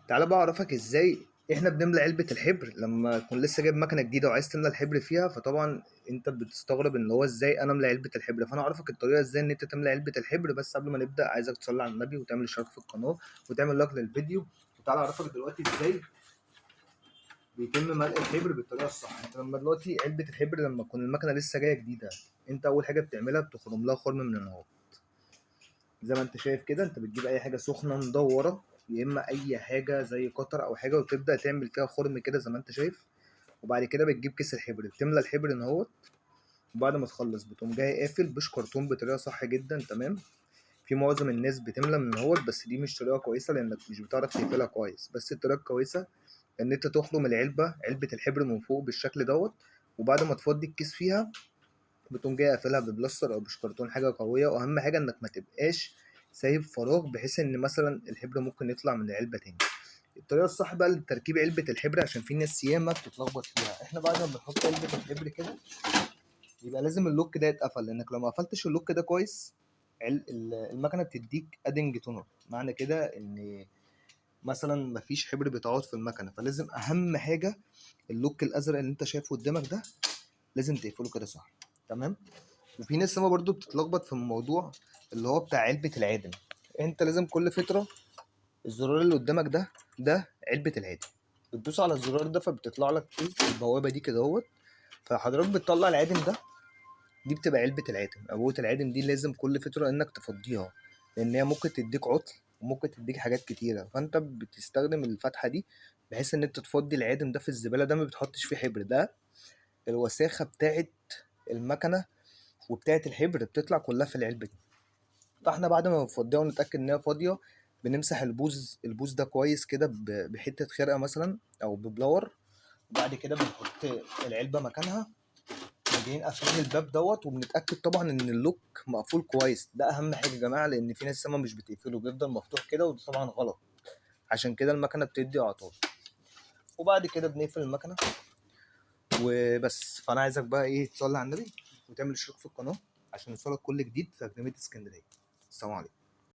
تعالى بقى اعرفك ازاي احنا بنملى علبة الحبر لما تكون لسه جايب مكنة جديدة وعايز تملى الحبر فيها. فطبعا انت بتستغرب ان هو ازاي انا املى علبة الحبر، فانا اعرفك الطريقة ازاي ان انت تملى علبة الحبر. بس قبل ما نبدأ عايزك تصلي على النبي وتعمل اشتراك في القناة وتعمل لايك للفيديو. وتعالى اعرفك دلوقتي ازاي بيتم ملء الحبر بالطريقة الصح. انت لما دلوقتي علبة الحبر لما تكون المكنة لسه جاية جديدة، انت اول حاجة بتعملها بتخرم لها خرم من النار. زي ما انت شايف كده، انت بتجيب اي حاجه سخنه مدوره، يا اما اي حاجه زي قطر او حاجه، وتبدا تعمل فيها خرم كده زي ما انت شايف. وبعد كده بتجيب كيس الحبر، بتملى الحبر ان اهوت. وبعد ما تخلص بتقوم جاي قافل بوش كرتون بطريقه صح جدا. تمام. في معظم الناس بتملى من اهوت، بس دي مش طريقه كويسه لانك مش بتعرف تقفلها كويس. بس الطريقه الكويسه ان انت تخرم علبه الحبر من فوق بالشكل دوت. وبعد ما تفضي الكيس فيها بتقوم جاي قافلها ببلاستر او بشكرتون حاجه قويه. واهم حاجه انك ما تبقاش سايب فراغ بحيث ان مثلا الحبر ممكن يطلع من العلبه تاني. الطريقه الصح بقى لتركيب علبه الحبر، عشان في ناس ياما بتتلخبط فيها. احنا بعد ما بنحط علبه الحبر كده يبقى لازم اللوك ده يتقفل، لانك لو ما قفلتش اللوك ده كويس المكنه بتديك ادنج تونر. معنى كده ان مثلا مفيش حبر بيتعوض في المكنه. فلازم اهم حاجه اللوك الازرق اللي انت شايفه قدامك ده لازم تقفله كده صح. تمام. وفي ناس ياما برضو بتتلخبط في الموضوع اللي هو بتاع علبة العادم. انت لازم كل فترة الزرار اللي قدامك ده علبة العادم، بتدوس على الزرار ده فبتطلع لك ايه البوابة دي كده اهوت. فحضرتك بتطلع العادم ده، دي بتبقى علبة العادم. أبوة العادم دي لازم كل فترة انك تفضيها، لان هي ممكن تديك عطل وممكن تديك حاجات كتيرة. فانت بتستخدم الفتحة دي بحيث ان انت تفضي العادم ده في الزبالة. ده ما بتحطش فيه حبر، ده الوساخة بتاعت المكنة وبتاعت الحبر بتطلع كلها في العلبة دي. فاحنا بعد ما بنفضيها ونتأكد ان هي فاضية بنمسح البوز ده كويس كده بحتة خرقة مثلا او ببلور. وبعد كده بنحط العلبة مكانها، جايين قافلين الباب دوت، وبنتأكد طبعا ان اللوك مقفول كويس. ده اهم حاجة يا جماعة، لان في ناس سما مش بتقفله، بيفضل مفتوح كده، وده طبعا غلط. عشان كده المكنة بتدي اعطال. وبعد كده بنقفل المكنة وبس. فانا عايزك بقى ايه تصلي على النبي وتعمل اشتراك في القناة عشان يوصلك كل جديد في أكاديمية اسكندرية. السلام عليكم.